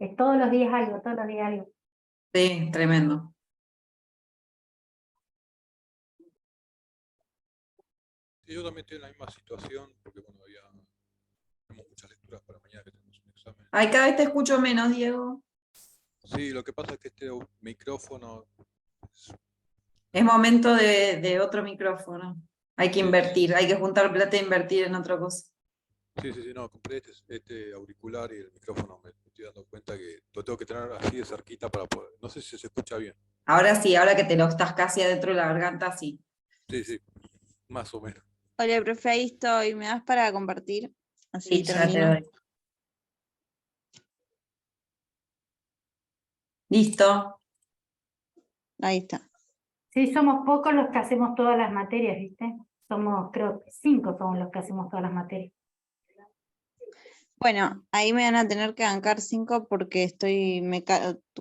Es todos los días algo, todos los días algo. Sí, tremendo. Sí, yo también estoy en la misma situación, porque bueno, tenemos muchas lecturas para mañana que tenemos un examen. Ay, cada vez te escucho menos, Diego. Sí, lo que pasa es que este micrófono, Es momento de otro micrófono. Hay que sí, invertir, hay que juntar plata e invertir en otra cosa. sí, no, compré este auricular y el micrófono me estoy dando cuenta que lo tengo que tener así de cerquita para poder, no sé si se escucha bien. Ahora sí, ahora que te lo estás casi adentro de la garganta, sí. Sí, más o menos. Hola, profe, ahí estoy. ¿Me das para compartir? Así Sí, ya te termino. doy. Listo. Ahí está. Sí, somos pocos los que hacemos todas las materias, ¿viste? Somos, creo, 5 somos los que hacemos todas las materias. Bueno, ahí me van a tener que bancar 5 porque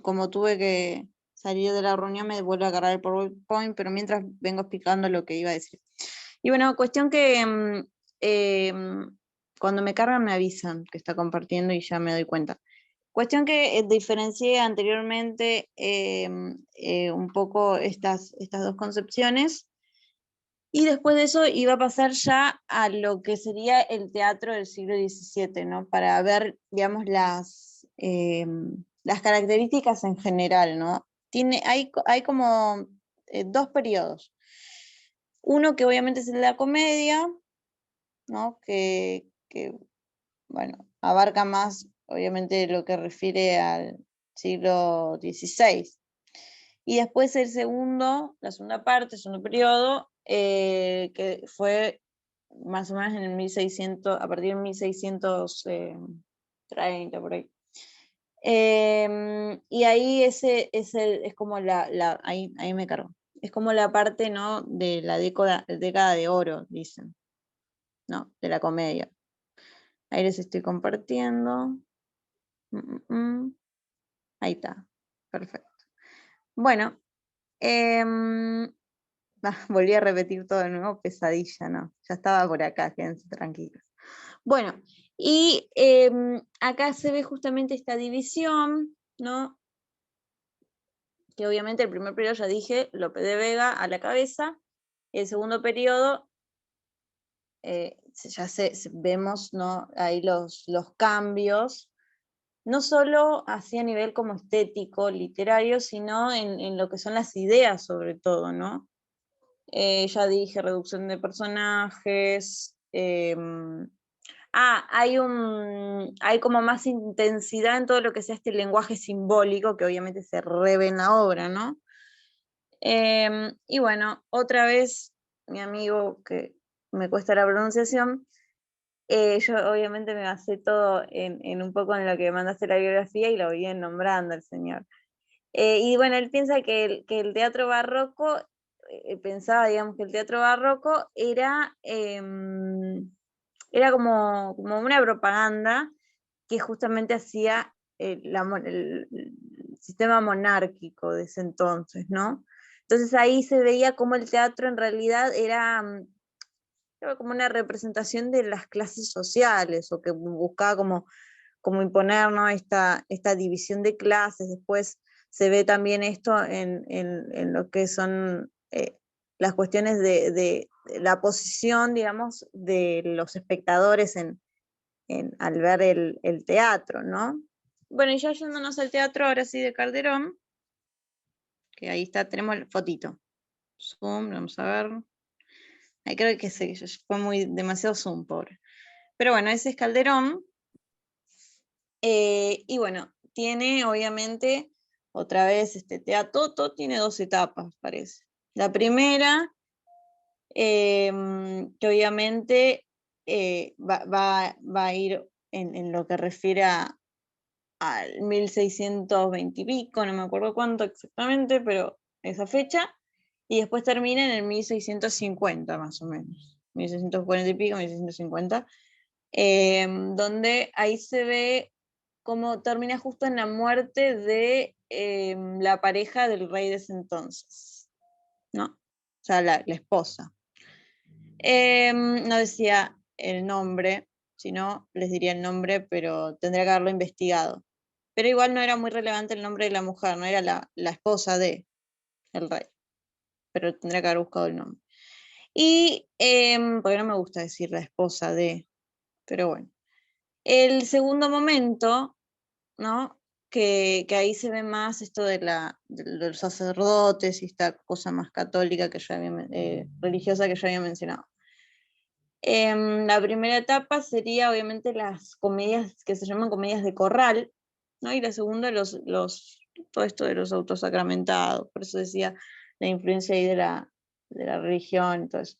como tuve que salir de la reunión, me vuelvo a cargar el PowerPoint, pero mientras vengo explicando lo que iba a decir. Y bueno, cuestión que cuando me cargan me avisan que está compartiendo y ya me doy cuenta. Cuestión que diferencié anteriormente un poco estas dos concepciones. Y después de eso iba a pasar ya a lo que sería el teatro del siglo XVII, ¿no? Para ver, digamos, las características en general, ¿no? Hay como 2 periodos. Uno que obviamente es el de la comedia, ¿no? Bueno, abarca más, obviamente, lo que refiere al siglo XVI. Y después la segunda parte, el segundo periodo, que fue más o menos en el 1600, a partir de 1630, por ahí. Y ahí es como ahí me cargo. Es como la parte, ¿no? De la década de oro, dicen, ¿no? De la comedia. Ahí les estoy compartiendo. Ahí está. Perfecto. Bueno, volví a repetir todo de nuevo, pesadilla, ¿no? Ya estaba por acá, quédense tranquilos. Bueno, y acá se ve justamente esta división, ¿no? Que obviamente el primer periodo, ya dije, Lope de Vega a la cabeza. El segundo periodo, vemos, ¿no? Ahí los cambios, no solo así a nivel como estético, literario, sino en lo que son las ideas sobre todo, ¿no? Ya dije, reducción de personajes. Hay como más intensidad en todo lo que sea este lenguaje simbólico, que obviamente se revé en la obra, ¿no? Y bueno, otra vez, mi amigo, que me cuesta la pronunciación, yo obviamente me basé todo en un poco en lo que mandaste la biografía y lo voy nombrando el señor. Y bueno, él piensa que el teatro barroco, pensaba, digamos, que el teatro barroco era como una propaganda que justamente hacía el sistema monárquico de ese entonces, ¿no? Entonces ahí se veía como el teatro en realidad era como una representación de las clases sociales, o que buscaba como imponer, ¿no? esta división de clases. Después se ve también esto en lo que son las cuestiones de la posición, digamos, de los espectadores al ver el teatro, ¿no? Bueno, y ya yéndonos al teatro, ahora sí, de Calderón, que ahí está, tenemos el fotito. Zoom, vamos a ver. Ahí creo que fue demasiado zoom, pobre. Pero bueno, ese es Calderón. Y bueno, tiene obviamente, otra vez, este teatro tiene 2 etapas, parece. La primera, que obviamente va a ir en lo que refiere al 1620 y pico, no me acuerdo cuánto exactamente, pero esa fecha, y después termina en el 1650 más o menos, 1640 y pico, 1650, donde ahí se ve cómo termina justo en la muerte de la pareja del rey de ese entonces, ¿no? O sea, la esposa. No decía el nombre, si no, les diría el nombre, pero tendría que haberlo investigado. pero igual no era muy relevante el nombre de la mujer, no era la esposa de el rey, pero tendría que haber buscado el nombre. Y, porque no me gusta decir la esposa de, pero bueno. El segundo momento, ¿no? Que ahí se ve más esto de los sacerdotes y esta cosa más católica que yo religiosa que yo había mencionado. La primera etapa sería obviamente las comedias que se llaman comedias de corral, ¿no? Y la segunda todo esto de los autosacramentados, por eso decía la influencia ahí de la religión y todo eso.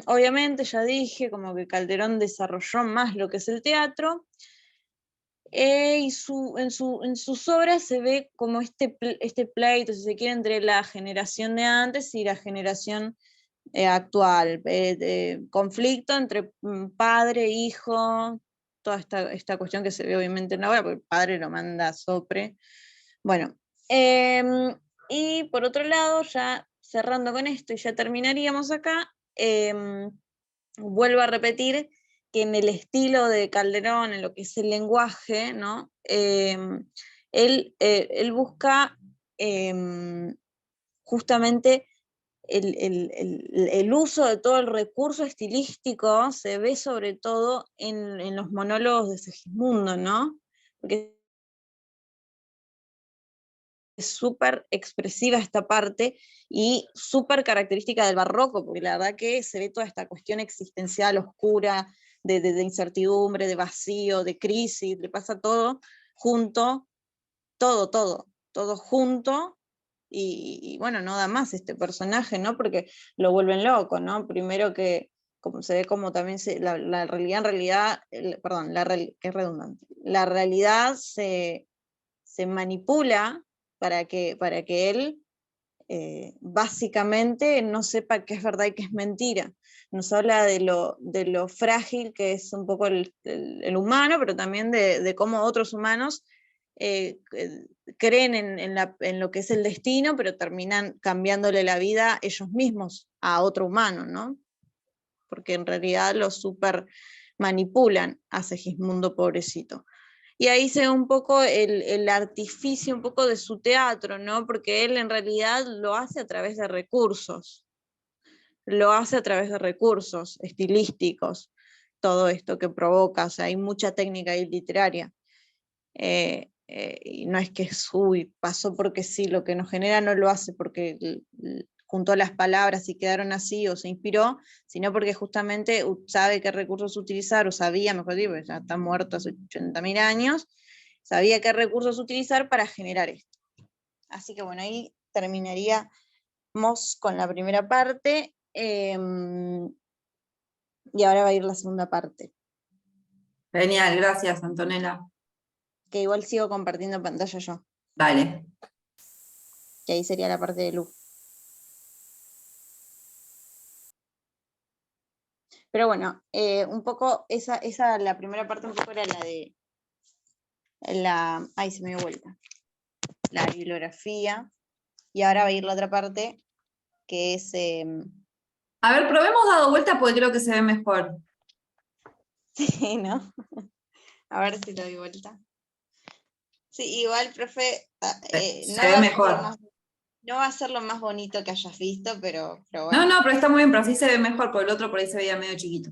Obviamente ya dije como que Calderón desarrolló más lo que es el teatro, y en sus obras se ve como este pleito, si se quiere, entre la generación de antes y la generación actual, conflicto entre padre, hijo, toda esta cuestión que se ve obviamente en la obra, porque el padre lo manda a sopre. Bueno, y por otro lado, ya cerrando con esto y ya terminaríamos acá, vuelvo a repetir que en el estilo de Calderón, en lo que es el lenguaje, ¿no? Él busca justamente el uso de todo el recurso estilístico, se ve sobre todo en los monólogos de Segismundo, ¿no? Porque es súper expresiva esta parte y súper característica del barroco, porque la verdad que se ve toda esta cuestión existencial oscura, de incertidumbre, de vacío, de crisis, le pasa todo junto, todo junto, y bueno, no da más este personaje, ¿no? Porque lo vuelven loco, ¿no? Primero que como se ve como también la realidad en realidad, perdón, qué redundante, la realidad se manipula para que él básicamente no sepa qué es verdad y qué es mentira. Nos habla de lo frágil que es un poco el humano, pero también de cómo otros humanos creen en lo que es el destino, pero terminan cambiándole la vida ellos mismos a otro humano, ¿no? Porque en realidad lo super manipulan a Segismundo pobrecito. Y ahí se ve un poco el artificio un poco de su teatro, ¿no? Porque él en realidad lo hace a través de recursos, estilísticos, todo esto que provoca, o sea, hay mucha técnica ahí literaria. Y no es que pasó porque sí, lo que nos genera no lo hace porque juntó las palabras y quedaron así o se inspiró, sino porque justamente sabe qué recursos utilizar, o sabía, mejor dicho, ya está muerto hace 80.000 años, sabía qué recursos utilizar para generar esto. Así que bueno, ahí terminaríamos con la primera parte, y ahora va a ir la segunda parte. Genial, gracias, Antonella. Que igual sigo compartiendo pantalla yo. Dale. Que ahí sería la parte de luz. Pero bueno, un poco, la primera parte un poco era ay, se me dio vuelta. La bibliografía. Y ahora va a ir la otra parte, que es... A ver, probemos dado vuelta porque creo que se ve mejor. sí, ¿no? A ver si lo doy vuelta. Sí, igual, profe, Se ve mejor. no va a ser lo más bonito que hayas visto, pero bueno. No, pero está muy bien, pero así se ve mejor, porque el otro por ahí se veía medio chiquito.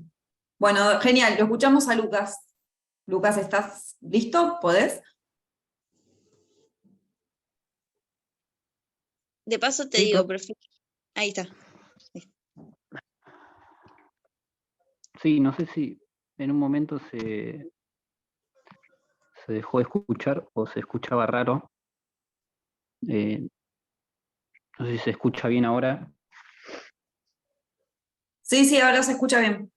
Bueno, genial, lo escuchamos a Lucas. Lucas, ¿estás listo? ¿Podés? De paso te Sí, digo, profe. Ahí está. sí, no sé si en un momento se dejó de escuchar o se escuchaba raro. No sé si se escucha bien ahora. Sí, ahora se escucha bien.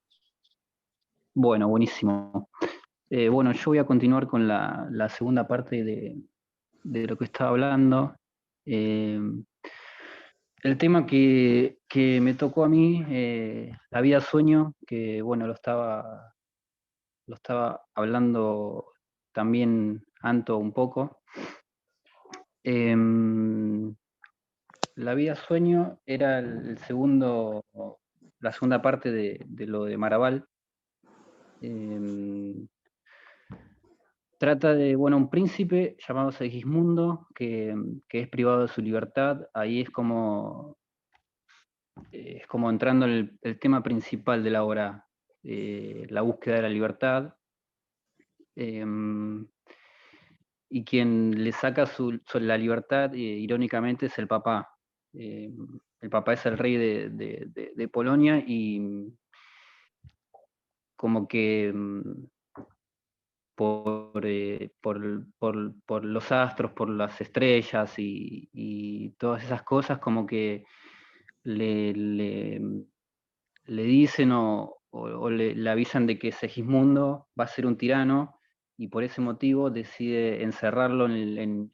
Bueno, buenísimo. Bueno, yo voy a continuar con la segunda parte de lo que estaba hablando. El tema que me tocó a mí, la vida sueño, que bueno, lo estaba hablando también Anto un poco. La vida sueño era la segunda parte de lo de Maraval. trata de, bueno, un príncipe llamado Segismundo, que es privado de su libertad. Ahí es como entrando en el tema principal de la obra, la búsqueda de la libertad. Y quien le saca la libertad, irónicamente, es el papá. El papá es el rey de Polonia, y como que por los astros, por las estrellas y todas esas cosas, como que le dicen o le avisan de que Segismundo va a ser un tirano, y por ese motivo decide encerrarlo en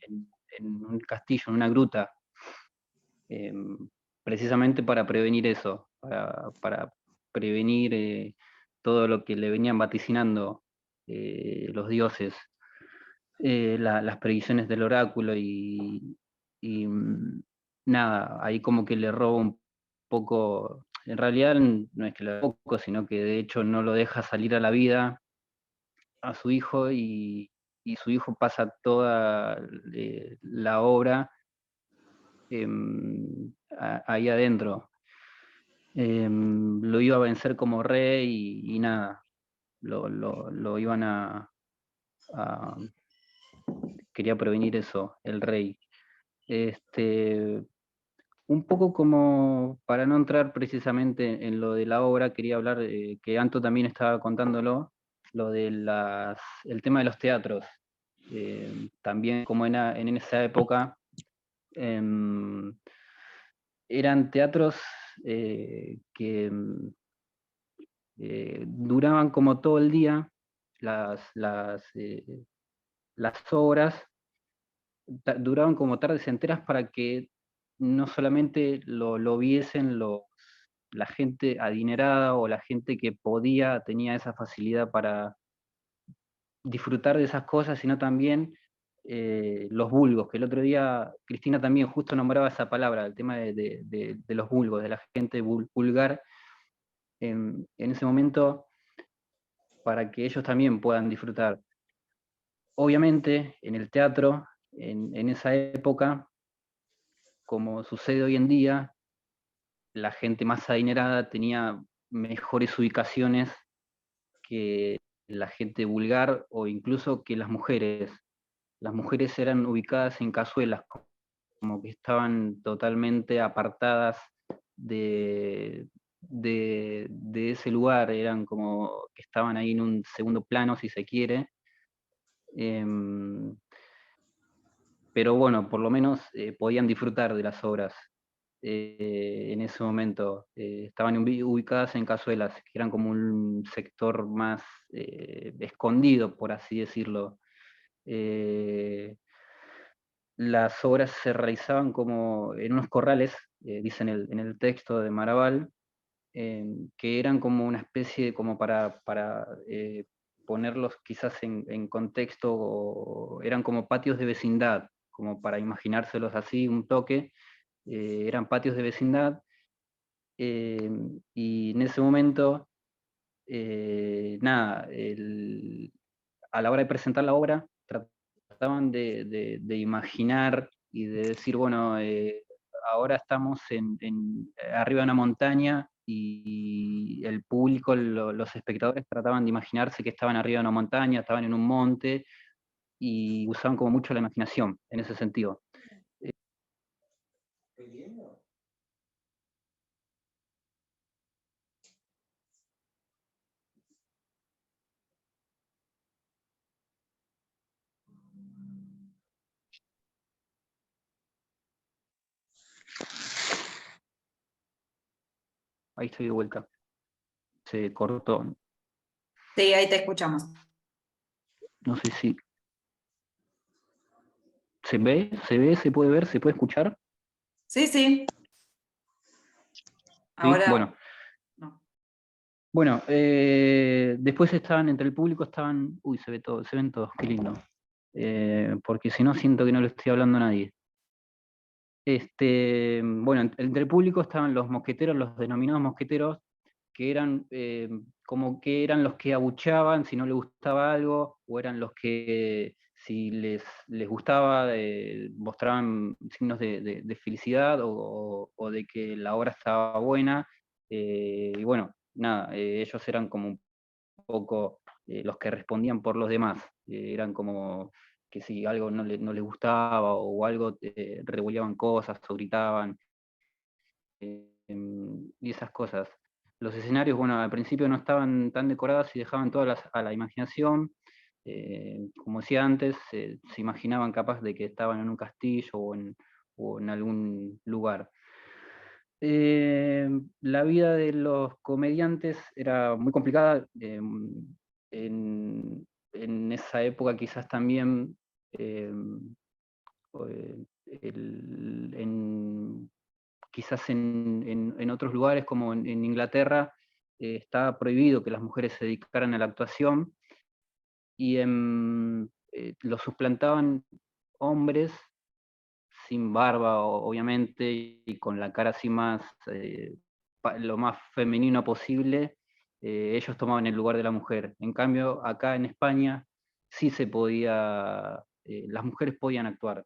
un castillo, en una gruta, precisamente para prevenir eso, para prevenir todo lo que le venían vaticinando los dioses, las predicciones del oráculo, y nada, ahí como que le roba un poco. En realidad no es que le roba poco, sino que de hecho no lo deja salir a la vida a su hijo, y su hijo pasa toda la obra ahí adentro. Lo iba a vencer como rey, y nada, lo iban quería prevenir eso, el rey. Un poco como, para no entrar precisamente en lo de la obra, quería hablar, que Anto también estaba contándolo, lo de el tema de los teatros. También como en esa época, eran teatros que duraban como todo el día, las obras duraban como tardes enteras, para que no solamente lo viesen la gente adinerada o la gente que tenía esa facilidad para disfrutar de esas cosas, sino también los vulgos, que el otro día Cristina también justo nombraba esa palabra, el tema de los vulgos, de la gente vulgar, en ese momento, para que ellos también puedan disfrutar. Obviamente, en el teatro, en esa época, como sucede hoy en día, la gente más adinerada tenía mejores ubicaciones que la gente vulgar, o incluso que las mujeres. Las mujeres eran ubicadas en cazuelas, como que estaban totalmente apartadas de ese lugar, eran como que estaban ahí en un segundo plano, si se quiere. Pero bueno, por lo menos podían disfrutar de las obras. En ese momento estaban ubicadas en cazuelas, que eran como un sector más escondido, por así decirlo. Las obras se realizaban como en unos corrales, dice en el texto de Maraval, que eran como una especie, como para ponerlos quizás en contexto, eran como patios de vecindad, como para imaginárselos así, un toque. Eran patios de vecindad, y en ese momento, nada, a la hora de presentar la obra, trataban de imaginar y de decir, bueno, ahora estamos arriba de una montaña, y el público, los espectadores, trataban de imaginarse que estaban arriba de una montaña, estaban en un monte, y usaban como mucho la imaginación en ese sentido. Ahí estoy de vuelta. Se cortó. Sí, ahí te escuchamos. No sé si se ve, se puede ver, se puede escuchar. Sí, sí. ¿Sí? Ahora. Bueno. No. Bueno, después estaban, entre el público estaban, uy, se ven todos, qué lindo. Porque si no siento que no le estoy hablando a nadie. Bueno, entre el público estaban los mosqueteros, los denominados mosqueteros, que eran como que eran los que abucheaban si no les gustaba algo, o eran los que si les gustaba mostraban signos de felicidad o de que la obra estaba buena, y bueno, nada, ellos eran como un poco los que respondían por los demás, eran como que si algo no les gustaba o algo, revolvían cosas o gritaban, y esas cosas. Los escenarios, bueno, al principio no estaban tan decorados y dejaban todas a la imaginación. Como decía antes, se imaginaban capaz de que estaban en un castillo o en algún lugar. La vida de los comediantes era muy complicada. En esa época quizás también quizás en otros lugares como en Inglaterra estaba prohibido que las mujeres se dedicaran a la actuación y lo suplantaban hombres sin barba, obviamente, y con la cara así más, lo más femenino posible. Ellos tomaban el lugar de la mujer. En cambio, acá en España sí se podía, las mujeres podían actuar.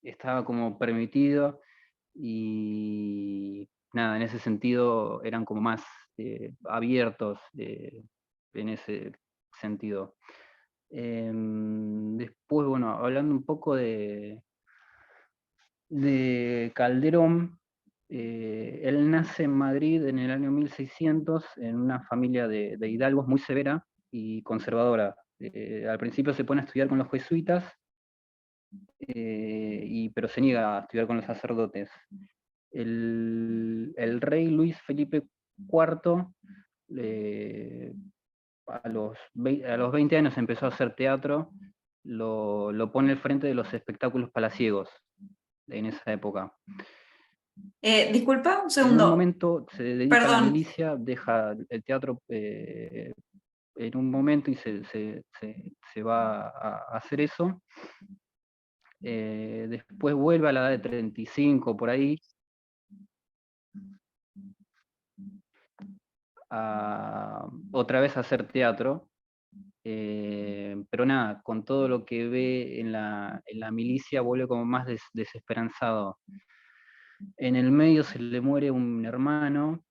Estaba como permitido y nada, en ese sentido eran como más abiertos en ese sentido. Después, bueno, hablando un poco de Calderón, él nace en Madrid en el año 1600 en una familia de hidalgos muy severa y conservadora. Al principio se pone a estudiar con los jesuitas, pero se niega a estudiar con los sacerdotes. El rey Luis Felipe IV a los 20 años empezó a hacer teatro, lo pone al frente de los espectáculos palaciegos en esa época. Disculpa, un En segundo. un momento se dedica a la Perdón. milicia, deja el teatro en un momento y se va a hacer eso. Después vuelve a la edad de 35 por ahí, otra vez a hacer teatro, pero nada, con todo lo que ve en la milicia vuelve como más desesperanzado. En el medio se le muere un hermano,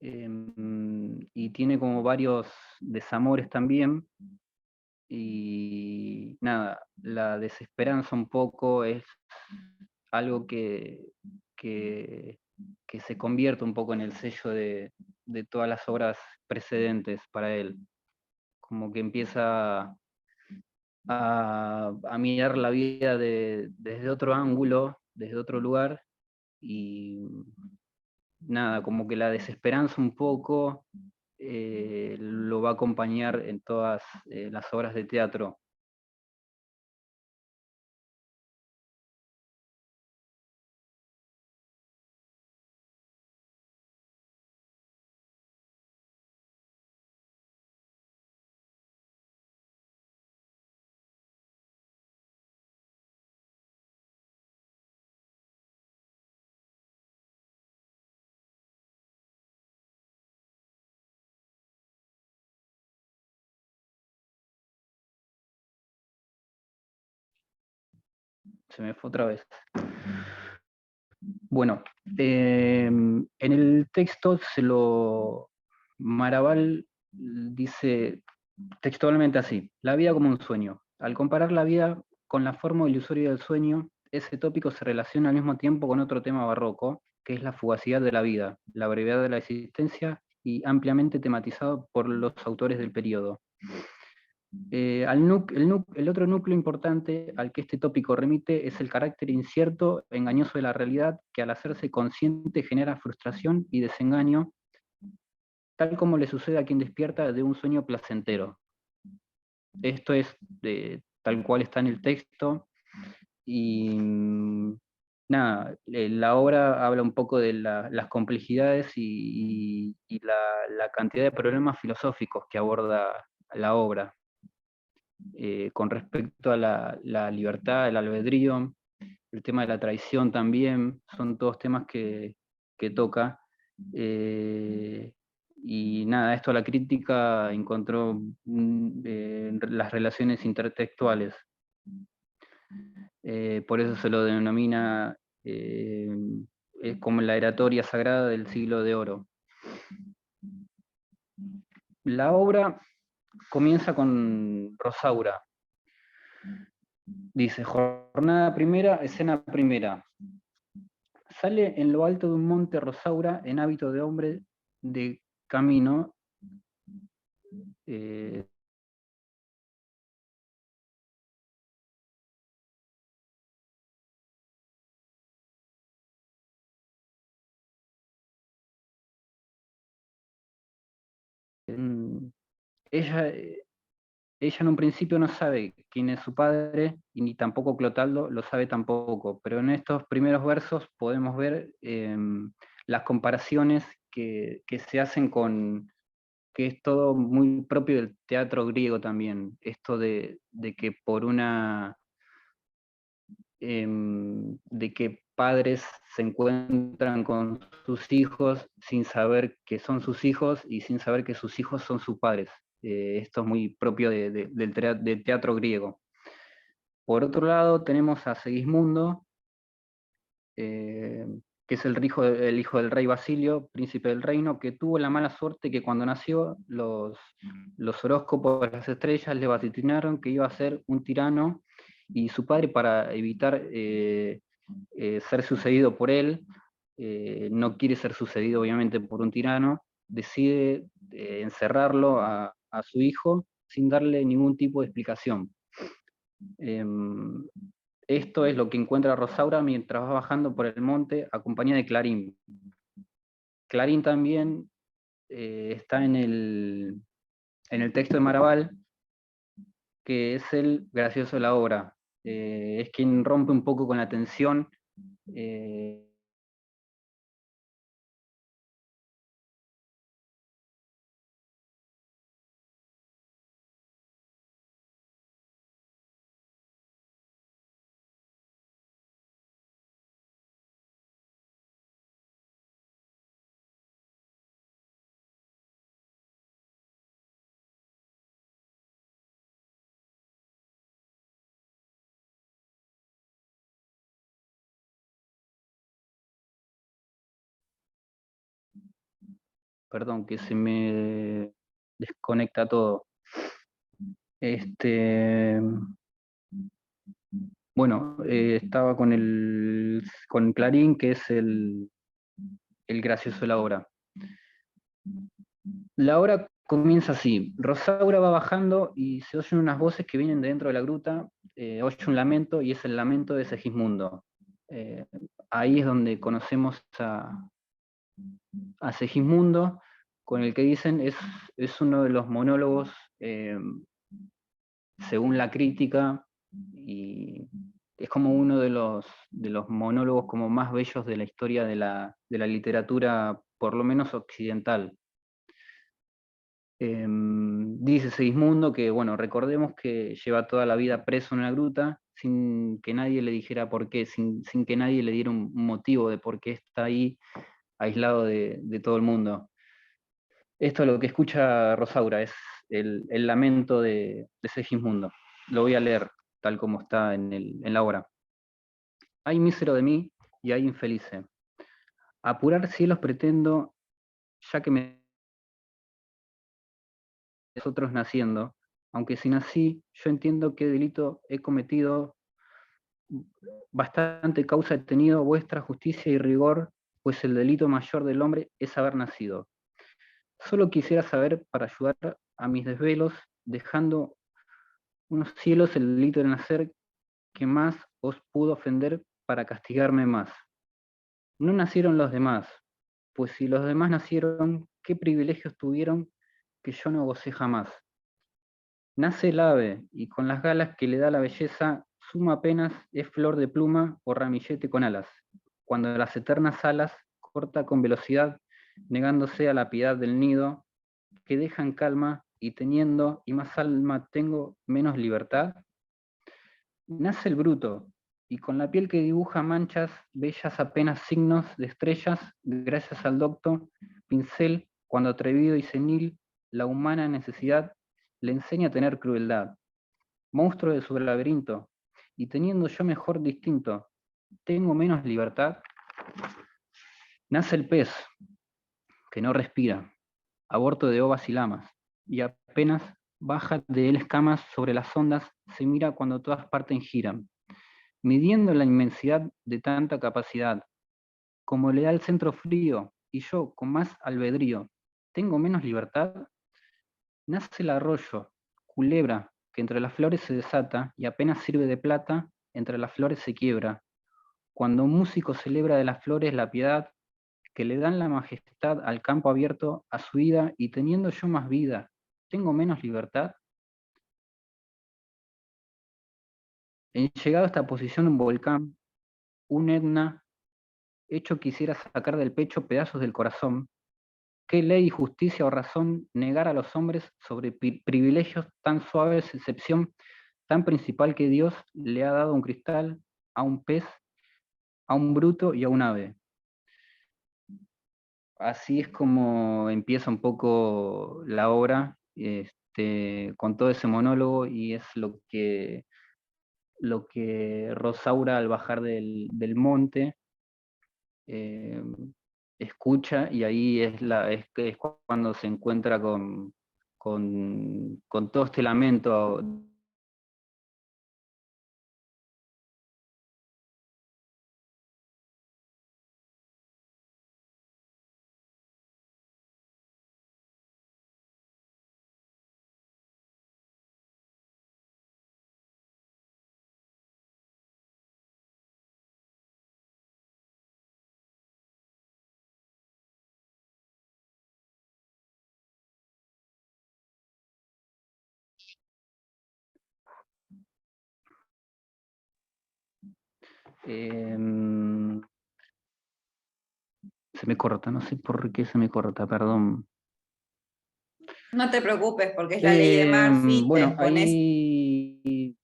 y tiene como varios desamores también, y nada, la desesperanza un poco es algo que se convierte un poco en el sello de todas las obras precedentes para él, como que empieza a mirar la vida desde otro ángulo, desde otro lugar, y nada, como que la desesperanza un poco lo va a acompañar en todas las obras de teatro. Se me fue otra vez. Bueno, en el texto Maraval dice textualmente así: la vida como un sueño. Al comparar la vida con la forma ilusoria del sueño, ese tópico se relaciona al mismo tiempo con otro tema barroco, que es la fugacidad de la vida, la brevedad de la existencia, y ampliamente tematizado por los autores del periodo. El otro núcleo importante al que este tópico remite es el carácter incierto, engañoso de la realidad, que al hacerse consciente genera frustración y desengaño, tal como le sucede a quien despierta de un sueño placentero. Esto es tal cual está en el texto, y nada, la obra habla un poco de las complejidades y la cantidad de problemas filosóficos que aborda la obra. Con respecto a la libertad, el albedrío, el tema de la traición también, son todos temas que toca. Y nada, esto la crítica encontró las relaciones intertextuales. Por eso se lo denomina como la oratoria sagrada del siglo de oro. La obra comienza con Rosaura. Dice, jornada primera, escena primera. Sale en lo alto de un monte Rosaura en hábito de hombre de camino. Ella en un principio no sabe quién es su padre, y ni tampoco Clotaldo lo sabe tampoco, pero en estos primeros versos podemos ver las comparaciones que se hacen con, que es todo muy propio del teatro griego también, esto de que por una, de que padres se encuentran con sus hijos sin saber que son sus hijos y sin saber que sus hijos son sus padres. Esto es muy propio del teatro griego. Por otro lado tenemos a Segismundo, que es el hijo del rey Basilio, príncipe del reino, que tuvo la mala suerte que cuando nació los horóscopos de las estrellas le vaticinaron que iba a ser un tirano, y su padre, para evitar ser sucedido por él, no quiere ser sucedido obviamente por un tirano, decide encerrarlo a su hijo sin darle ningún tipo de explicación. Esto es lo que encuentra Rosaura mientras va bajando por el monte acompañada de Clarín. Clarín también está en el texto de Maraval, que es el gracioso de la obra. Es quien rompe un poco con la tensión. Perdón, que se me desconecta todo. Bueno, estaba con Clarín, que es el gracioso de la obra. La obra comienza así. Rosaura va bajando y se oyen unas voces que vienen de dentro de la gruta, oye un lamento, y es el lamento de Segismundo. Ahí es donde conocemos a Segismundo, con el que dicen es uno de los monólogos, según la crítica, y es como uno de los monólogos como más bellos de la historia de la literatura, por lo menos occidental. Dice Segismundo que, bueno, recordemos que lleva toda la vida preso en una gruta, sin que nadie le dijera por qué, sin que nadie le diera un motivo de por qué está ahí, aislado de todo el mundo. Esto es lo que escucha Rosaura, es el lamento de Segismundo. Lo voy a leer tal como está en la obra. Ay mísero de mí y ay infelice. Apurar cielos pretendo, ya que me otros naciendo, aunque si nací, yo entiendo qué delito he cometido, bastante causa he tenido vuestra justicia y rigor, pues el delito mayor del hombre es haber nacido. Solo quisiera saber, para ayudar a mis desvelos, dejando unos cielos el delito de nacer, que más os pudo ofender para castigarme más. No nacieron los demás, pues si los demás nacieron, ¿qué privilegios tuvieron que yo no gocé jamás? Nace el ave, y con las galas que le da la belleza, suma apenas es flor de pluma o ramillete con alas, cuando las eternas alas corta con velocidad, negándose a la piedad del nido, que dejan calma, y teniendo y más alma tengo menos libertad. Nace el bruto, y con la piel que dibuja manchas bellas apenas signos de estrellas, gracias al docto pincel, cuando atrevido y senil, la humana necesidad le enseña a tener crueldad. Monstruo de su laberinto, y teniendo yo mejor distinto, tengo menos libertad. Nace el pez, que no respira, aborto de ovas y lamas, y apenas baja de él escamas sobre las ondas, se mira cuando todas partes giran, midiendo la inmensidad de tanta capacidad, como le da el centro frío, y yo, con más albedrío, ¿tengo menos libertad? Nace el arroyo, culebra, que entre las flores se desata, y apenas sirve de plata, entre las flores se quiebra. Cuando un músico celebra de las flores la piedad, que le dan la majestad al campo abierto, a su vida, y teniendo yo más vida, ¿tengo menos libertad? He llegado a esta posición un volcán, un Etna, hecho quisiera sacar del pecho pedazos del corazón. ¿Qué ley, justicia o razón negar a los hombres sobre privilegios tan suaves, excepción tan principal que Dios le ha dado a un cristal, a un pez, a un bruto y a un ave? Así es como empieza un poco la obra, con todo ese monólogo, y es lo que Rosaura, al bajar del monte, eh, escucha, y ahí es cuando se encuentra con todo este lamento. Se me corta, no sé por qué se me corta, perdón. No te preocupes, porque es la ley de Murphy, te Bueno, pones... ahí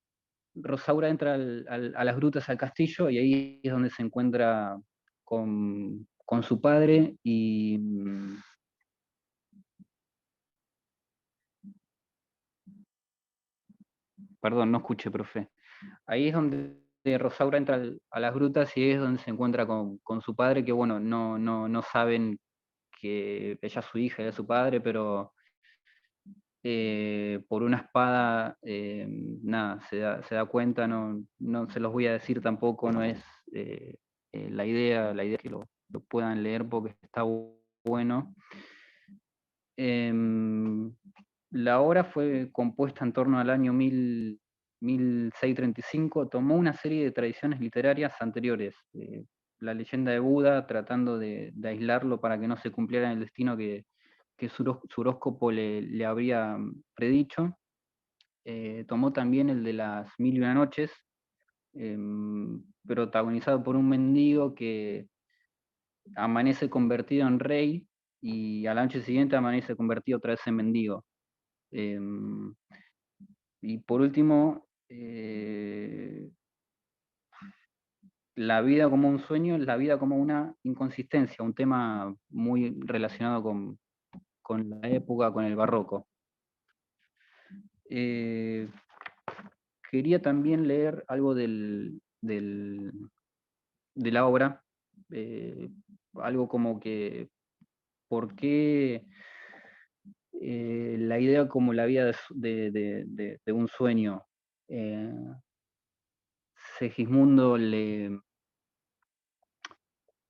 Rosaura entra a las grutas, al castillo, y ahí es donde se encuentra con su padre, y perdón, no escuché, profe. Ahí es donde Rosaura entra a las grutas, y ahí es donde se encuentra con su padre, que bueno, no saben que ella es su hija, él es su padre, pero por una espada, nada, se da cuenta. No se los voy a decir tampoco, no es la idea es que lo puedan leer porque está bueno. La obra fue compuesta en torno al año 1635, tomó una serie de tradiciones literarias anteriores, la leyenda de Buda, tratando de aislarlo para que no se cumpliera el destino que su horóscopo le habría predicho. Tomó también el de las Mil y una noches, protagonizado por un mendigo que amanece convertido en rey, y a la noche siguiente amanece convertido otra vez en mendigo. Y por último, la vida como un sueño, la vida como una inconsistencia, un tema muy relacionado con la época, con el barroco. Quería también leer algo de la obra, algo como que, ¿por qué la idea como la vida de un sueño? Segismundo le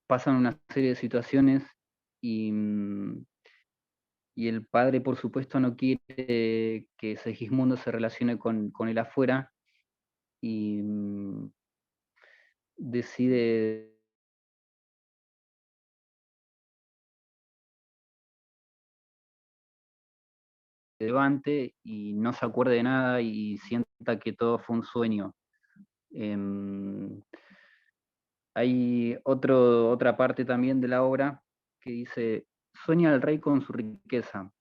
pasan una serie de situaciones, y el padre, por supuesto, no quiere que Segismundo se relacione con el afuera, y decide levante y no se acuerde de nada y sienta que todo fue un sueño. Hay otra parte también de la obra que dice: sueña el rey con su riqueza,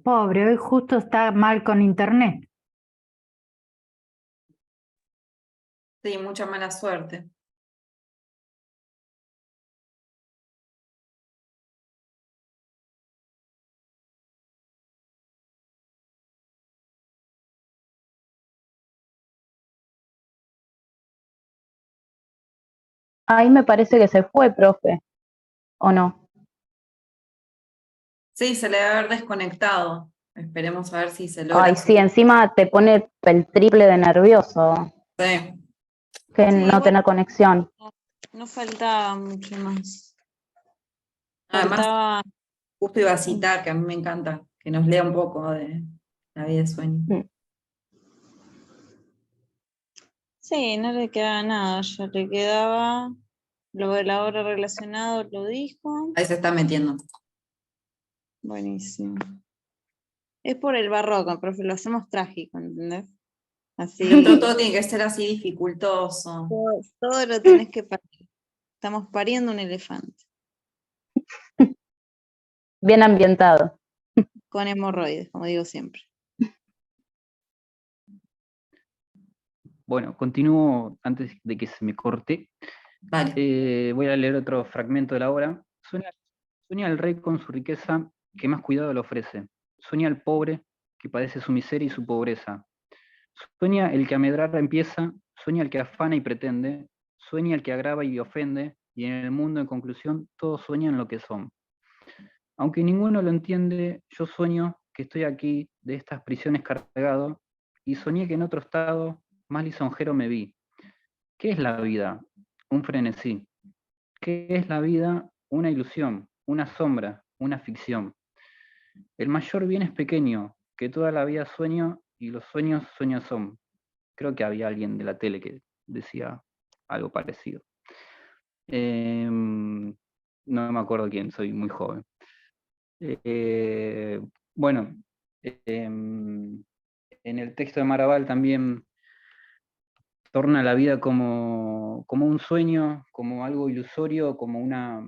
Pobre, hoy justo está mal con internet. Sí, mucha mala suerte. Ahí me parece que se fue, profe, ¿o no? Sí, se le debe haber desconectado. Esperemos a ver si se logra. Ay, sí, encima te pone el triple de nervioso, Sí. que Sí, no bueno, tener conexión. no faltaba mucho más. Además, Faltaba, justo iba a citar, que a mí me encanta, que nos lea un poco de la vida de sueño. sí, no le quedaba nada, ya le quedaba lo de la hora relacionado, lo dijo. Ahí se está metiendo. Buenísimo. Es por el barroco, profe, lo hacemos trágico, ¿entendés? Así, Dentro de todo tiene que ser así dificultoso. todo lo tenés que parir. Estamos pariendo un elefante Bien ambientado. con hemorroides, como digo siempre. Bueno, continúo antes de que se me corte. Vale. Voy a leer otro fragmento de la obra. Sueña el rey con su riqueza que más cuidado le ofrece. Sueña el pobre que padece su miseria y su pobreza. Sueña el que amedrar empieza, sueña el que afana y pretende, sueña el que agrava y ofende, y en el mundo, en conclusión, todos sueñan lo que son. Aunque ninguno lo entiende, yo sueño que estoy aquí de estas prisiones cargado, y soñé que en otro estado más lisonjero me vi. ¿Qué es la vida? Un frenesí. ¿Qué es la vida? Una ilusión, una sombra, una ficción. El mayor bien es pequeño, que toda la vida sueño y los sueños sueños son. Creo que había alguien de la tele que decía algo parecido. No me acuerdo quién, soy muy joven. Bueno, en el texto de Maraval también torna la vida como un sueño, como algo ilusorio, como una...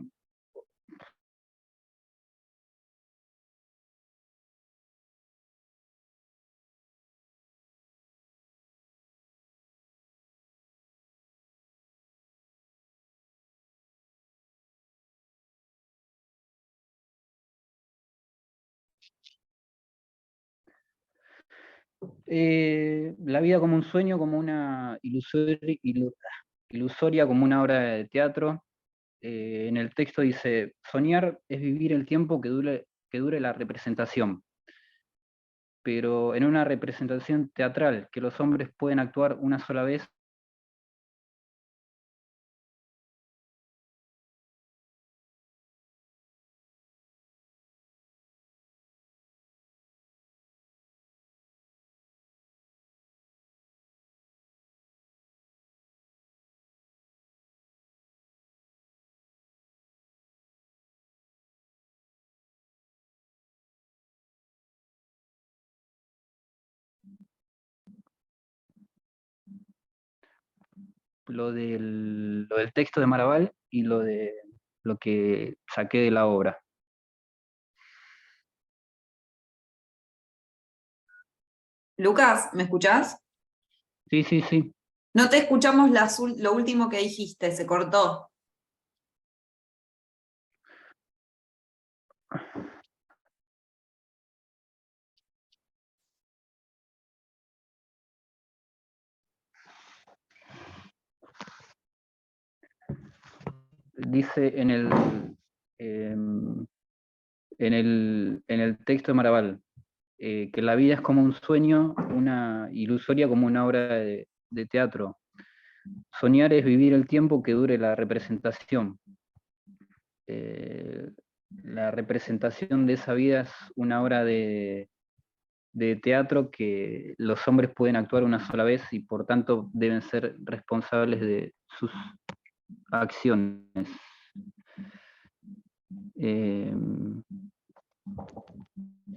la vida como un sueño, como una ilusoria, como una obra de teatro. En el texto dice, soñar es vivir el tiempo que dure la representación, pero en una representación teatral, que los hombres pueden actuar una sola vez. Lo del texto de Maraval y lo de lo que saqué de la obra. Lucas, ¿me escuchás? Sí, sí, sí. No te escuchamos lo último que dijiste, se cortó. Dice em, en el texto de Maraval, que la vida es como un sueño, una ilusoria como una obra de teatro. Soñar es vivir el tiempo que dure la representación. La representación de esa vida es una obra de teatro que los hombres pueden actuar una sola vez y por tanto deben ser responsables de sus acciones.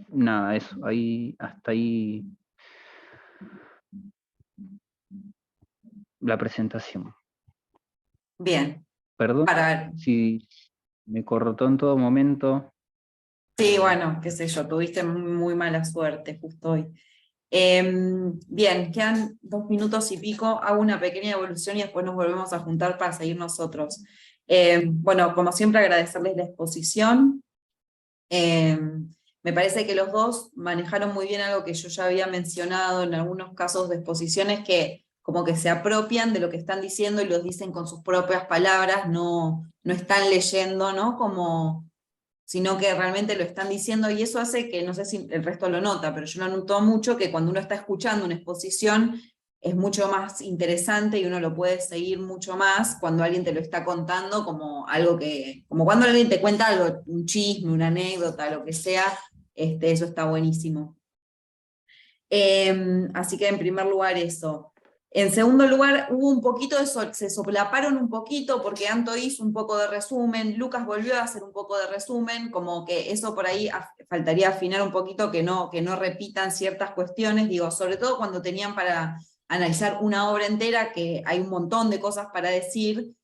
Nada, eso, hasta ahí la presentación. Bien. Perdón Para ver. si me cortó en todo momento. Sí, bueno, qué sé yo, tuviste muy mala suerte justo hoy. Bien, quedan 2 minutos y pico, hago una pequeña evolución y después nos volvemos a juntar para seguir nosotros. Bueno, como siempre agradecerles la exposición. Me parece que los dos manejaron muy bien algo que yo ya había mencionado en algunos casos de exposiciones, que como que se apropian de lo que están diciendo y los dicen con sus propias palabras, no están leyendo, ¿no? Sino que realmente lo están diciendo, y eso hace que, no sé si el resto lo nota, pero yo lo noto mucho, que cuando uno está escuchando una exposición es mucho más interesante y uno lo puede seguir mucho más cuando alguien te lo está contando como algo como cuando alguien te cuenta algo, un chisme, una anécdota, lo que sea, eso está buenísimo. Así que en primer lugar eso. En segundo lugar, hubo un poquito se soplaparon un poquito, porque Anto hizo un poco de resumen, Lucas volvió a hacer un poco de resumen, como que eso por ahí faltaría afinar un poquito, que no repitan ciertas cuestiones, digo, sobre todo cuando tenían para analizar una obra entera, que hay un montón de cosas para decir,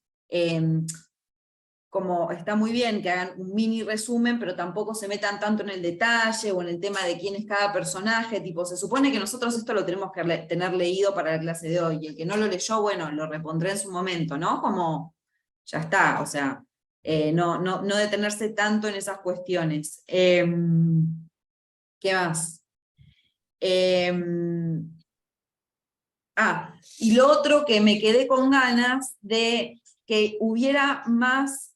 como está muy bien que hagan un mini resumen, pero tampoco se metan tanto en el detalle o en el tema de quién es cada personaje, tipo, se supone que nosotros esto lo tenemos que tener leído para la clase de hoy, y el que no lo leyó, bueno, lo repondré en su momento, ¿no? Como, ya está, o sea, no detenerse tanto en esas cuestiones. ¿Qué más? Y lo otro que me quedé con ganas de que hubiera más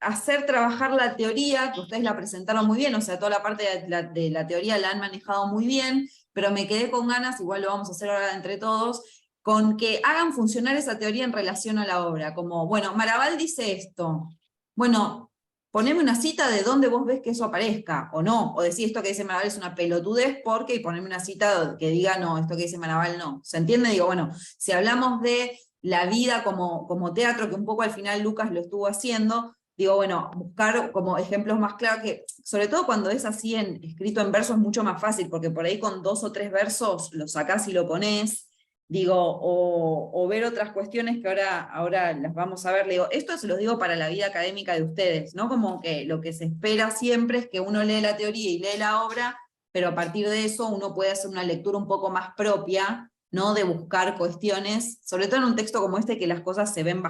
hacer trabajar la teoría, que ustedes la presentaron muy bien, o sea, toda la parte de la teoría la han manejado muy bien, pero me quedé con ganas, igual lo vamos a hacer ahora entre todos, con que hagan funcionar esa teoría en relación a la obra, como, bueno, Maraval dice esto, bueno, poneme una cita de dónde vos ves que eso aparezca, o no, o decir esto que dice Maraval es una pelotudez porque, y poneme una cita que diga, no, esto que dice Maraval no, ¿se entiende? Digo, bueno, si hablamos de la vida como teatro, que un poco al final Lucas lo estuvo haciendo, digo, bueno, buscar como ejemplos más claros, que sobre todo cuando es así escrito en verso es mucho más fácil, porque por ahí con 2 o 3 versos lo sacás y lo ponés, digo, o ver otras cuestiones que ahora las vamos a ver. Le digo, esto se los digo para la vida académica de ustedes, ¿no? Como que lo que se espera siempre es que uno lee la teoría y lee la obra, pero a partir de eso uno puede hacer una lectura un poco más propia, ¿no? De buscar cuestiones, sobre todo en un texto como este, que las cosas se ven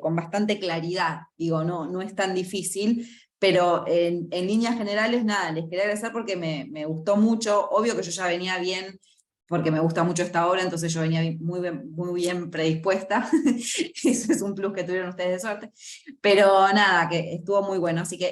con bastante claridad, digo, no es tan difícil, pero en líneas generales, nada, les quería agradecer porque me gustó mucho, obvio que yo ya venía bien, porque me gusta mucho esta obra, entonces yo venía muy bien predispuesta, eso es un plus que tuvieron ustedes de suerte, pero nada, que estuvo muy bueno, así que